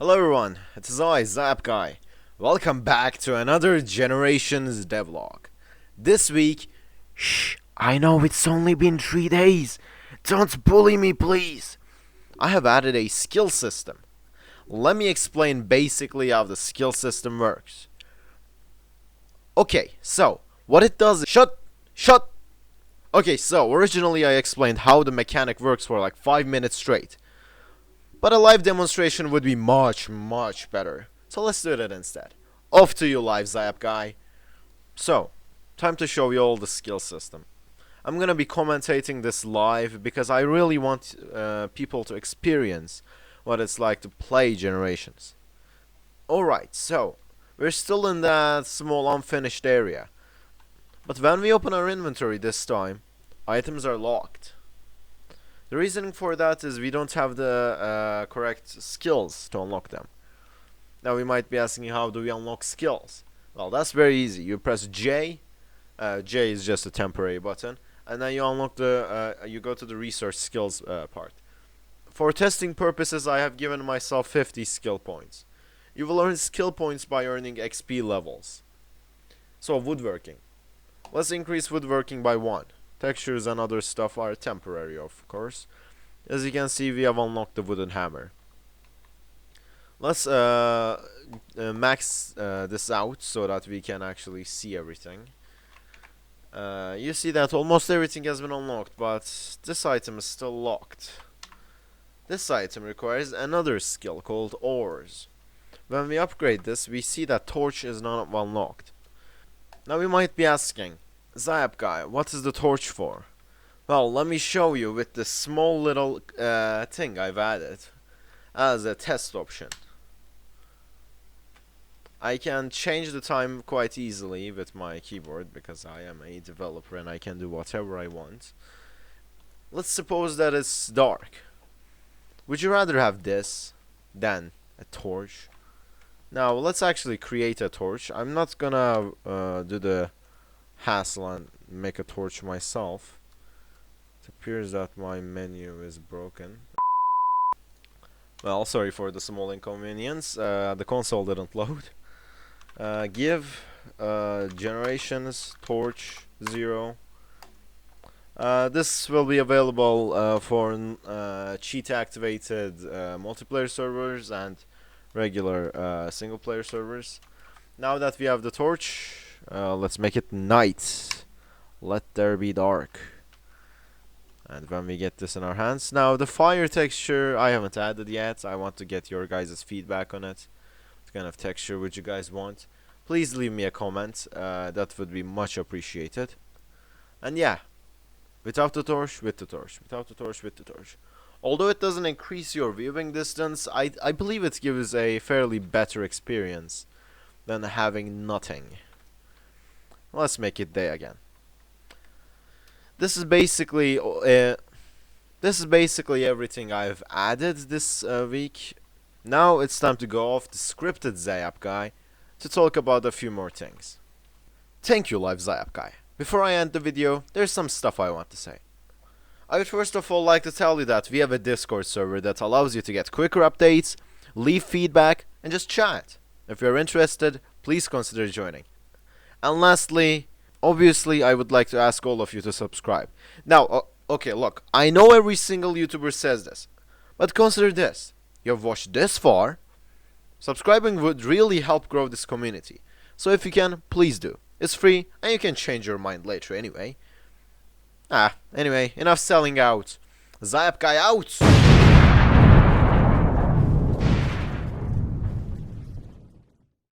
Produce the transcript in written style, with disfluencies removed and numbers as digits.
Hello everyone, it is I, Zap Guy. Welcome back to another Generations Devlog. This week, I know it's only been 3 days. Don't bully me, please. I have added a skill system. Let me explain basically how the skill system works. Okay, so what it does is shut. Okay, so originally I explained how the mechanic works for like 5 minutes straight. But a live demonstration would be much better. So let's do that instead. Off to you, live Zap Guy. So, time to show you all the skill system. I'm gonna be commentating this live because I really want people to experience what it's like to play Generations. Alright, so we're still in that small unfinished area. But when we open our inventory this time, items are locked. The reasoning for that is we don't have the correct skills to unlock them. Now we might be asking, how do we unlock skills? Well, that's very easy. You press J. J is just a temporary button, and then you unlock you go to the research skills part. For testing purposes, I have given myself 50 skill points. You will earn skill points by earning XP levels. So woodworking. Let's increase woodworking by 1. Textures and other stuff are temporary, of course. As you can see, we have unlocked the wooden hammer. Let's max this out so that we can actually see everything. You see that almost everything has been unlocked, but this item is still locked. This item requires another skill called ores. When we upgrade this, we see that torch is not unlocked. Now we might be asking, Zap Guy, what is the torch for? Well, let me show you with this small little thing I've added as a test option. I can change the time quite easily with my keyboard because I am a developer and I can do whatever I want. Let's suppose that it's dark. Would you rather have this than a torch? Now let's actually create a torch. I'm not gonna do the hassle and make a torch myself. It appears that my menu is broken. Well, sorry for the small inconvenience. The console didn't load. Give generations torch 0. This will be available for cheat activated multiplayer servers and regular single player servers. Now that we have the torch, let's make it night. Let there be dark. And when we get this in our hands, now the fire texture I haven't added yet. I want to get your guys' feedback on it. What kind of texture would you guys want? Please leave me a comment. That would be much appreciated. And yeah, without the torch, with the torch, without the torch, with the torch. Although it doesn't increase your viewing distance, I believe it gives a fairly better experience than having nothing. Let's make it day again. This is basically everything I've added this week. Now it's time to go off the scripted Zap Guy to talk about a few more things. Thank you, live Zap Guy. Before I end the video, there's some stuff I want to say. I would first of all like to tell you that we have a Discord server that allows you to get quicker updates, leave feedback, and just chat. If you're interested, please consider joining. And lastly, obviously I would like to ask all of you to subscribe. Now, okay, look, I know every single YouTuber says this, but consider this. You've watched this far. Subscribing would really help grow this community. So if you can, please do. It's free, and you can change your mind later anyway. Anyway, enough selling out. Zap Guy out!